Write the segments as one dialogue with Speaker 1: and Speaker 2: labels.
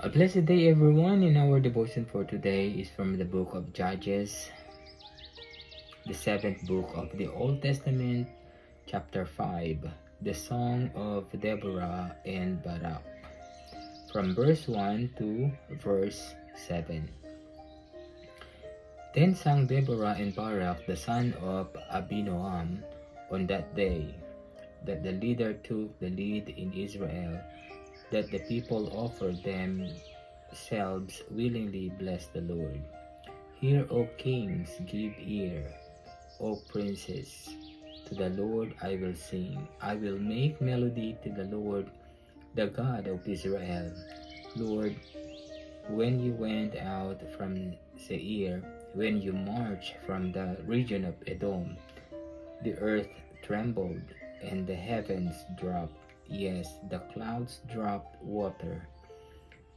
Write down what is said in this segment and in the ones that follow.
Speaker 1: A blessed day, everyone, and our devotion for today is from the book of Judges, the seventh book of the Old Testament, chapter 5, the Song of Deborah and Barak, from verse 1 to verse 7. Then sang Deborah and Barak, the son of Abinoam, on that day, that the leader took the lead in Israel, that the people offered themselves willingly bless the Lord. Hear, O kings, give ear, O princes. To the Lord I will sing. I will make melody to the Lord, the God of Israel. Lord, when you went out from Seir, when you marched from the region of Edom, the earth trembled and the heavens dropped. Yes, the clouds dropped water.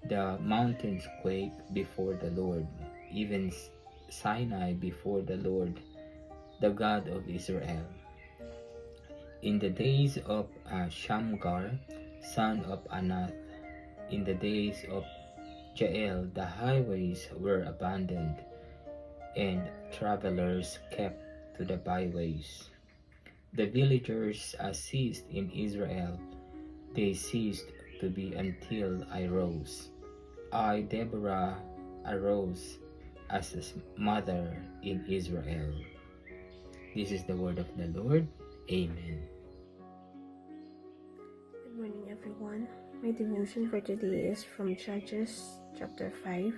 Speaker 1: The mountains quaked before the Lord, even Sinai before the Lord, the God of Israel. In the days of Shamgar, son of Anath, in the days of Jael, the highways were abandoned, and travelers kept to the byways. The villagers ceased in Israel. They ceased to be until I rose. I, Deborah, arose as a mother in Israel. This is the word of the Lord. Amen.
Speaker 2: Good morning, everyone. My devotion for today is from Judges chapter 5,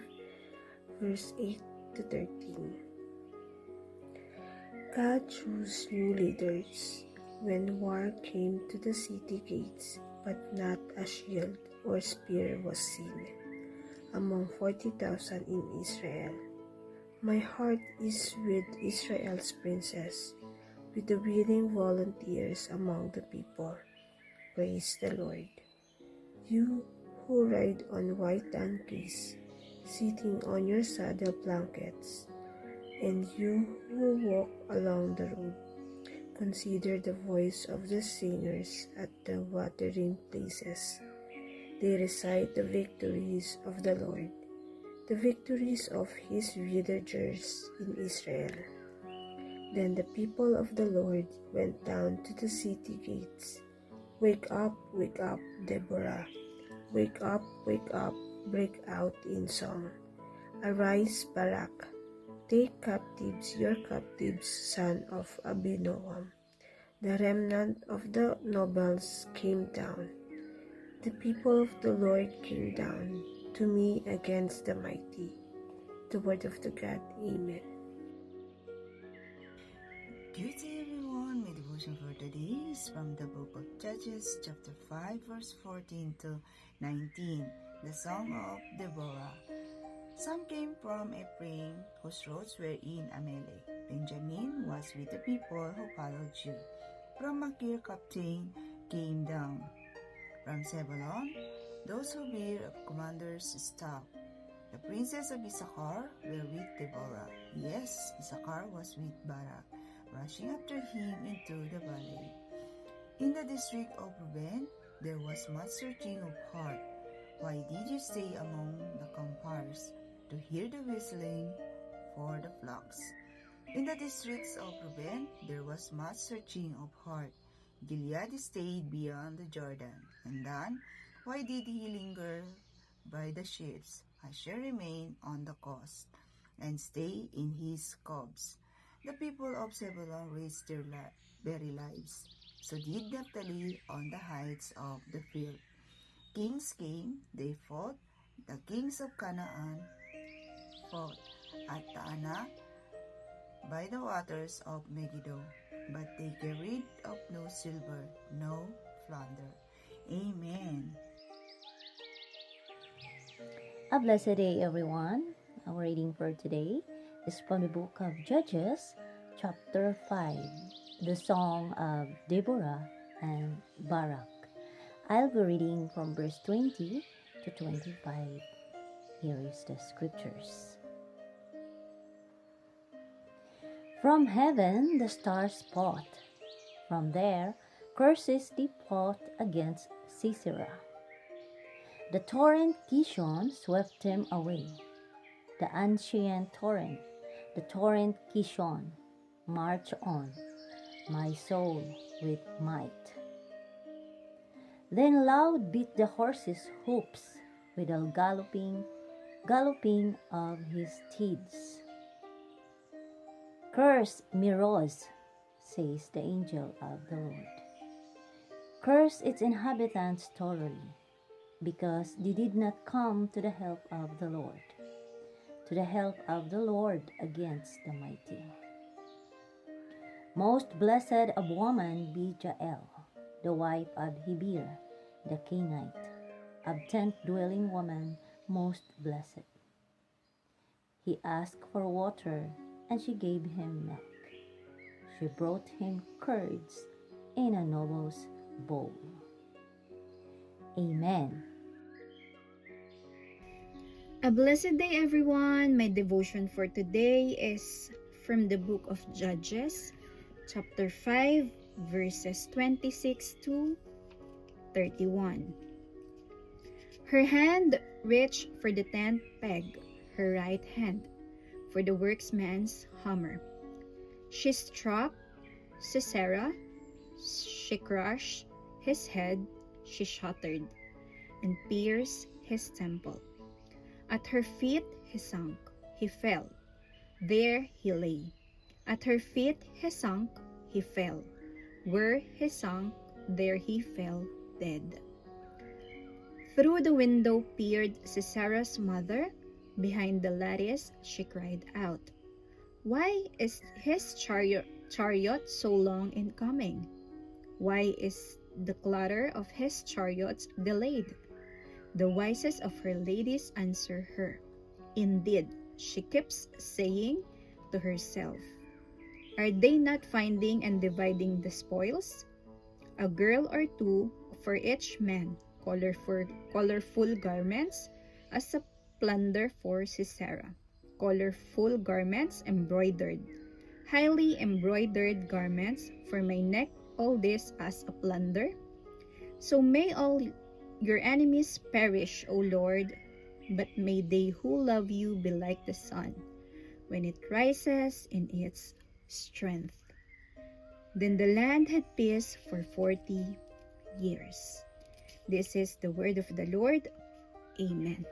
Speaker 2: verse 8 to 13. God chose new leaders when war came to the city gates, but not a shield or spear was seen among 40,000 in Israel. My heart is with Israel's princes, with the willing volunteers among the people. Praise the Lord. You who ride on white donkeys, sitting on your saddle blankets, and you who walk along the road, consider the voice of the singers at the watering places. They recite the victories of the Lord, the victories of his villagers in Israel. Then the people of the Lord went down to the city gates. Wake up, Deborah. Wake up, break out in song. Arise, Barak. Take captives your captives, son of Abinoam. The remnant of the nobles came down. The people of the Lord came down to me against the mighty. The word of the God. Amen.
Speaker 3: Good day, everyone. My devotion for today is from the book of Judges, chapter 5, verse 14 to 19, the Song of Deborah. Some came from Ephraim, whose roads were in Amalek. Benjamin was with the people who followed you. From Machir, captain came down. From Zebulun, those who bear a commander's staff. The princes of Issachar were with Deborah. Yes, Issachar was with Barak, rushing after him into the valley. In the district of Reuben, there was much searching of heart. Why did you stay among the campfires to hear the whistling for the flocks? In the districts of Reuben, there was much searching of heart. Gilead stayed beyond the Jordan, and Dan, why did he linger by the ships? Asher remained on the coast, and stay in his coves. The people of Zebulun raised their very lives. So did Naphtali on the heights of the field. Kings came, they fought. The kings of Canaan fought at Taanach by the waters of Megiddo. But they carried up no silver, no plunder. Amen.
Speaker 4: A blessed day, everyone. Our reading for today is from the book of Judges, chapter 5, the Song of Deborah and Barak. I'll be reading from verse 20 to 25. Here is the scriptures. From heaven the stars fought. From there curses they fought against Sisera. The torrent Kishon swept him away. The ancient torrent, the torrent Kishon, march on, my soul with might. Then loud beat the horses' hoofs with the galloping of his steeds. Curse Meroz, says the angel of the Lord. Curse its inhabitants thoroughly, because they did not come to the help of the Lord, to the help of the Lord against the mighty. Most blessed of woman be Jael, the wife of Heber, the Canaanite, of tent-dwelling woman most blessed. He asked for water, and she gave him milk. She brought him curds in a noble's bowl. Amen.
Speaker 5: A blessed day, everyone. My devotion for today is from the book of Judges, chapter 5, verses 26 to 31. Her hand reached for the tent peg, her right hand for the workman's hammer. She struck Sisera, she crushed his head, she shattered and pierced his temple. At her feet he sunk, he fell. There he lay. At her feet he sunk, he fell. Where he sunk, there he fell dead. Through the window peered Sisera's mother. Behind the lattice she cried out, "Why is his chariot so long in coming? Why is the clatter of his chariots delayed?" The wisest of her ladies answer her. Indeed, she keeps saying to herself, "Are they not finding and dividing the spoils? A girl or two for each man, colorful garments as a plunder for Sisera, colorful garments embroidered, highly embroidered garments for my neck, all this as a plunder. So may all your enemies perish, O Lord, but may they who love you be like the sun, when it rises in its strength." Then the land had peace for 40 years. This is the word of the Lord. Amen.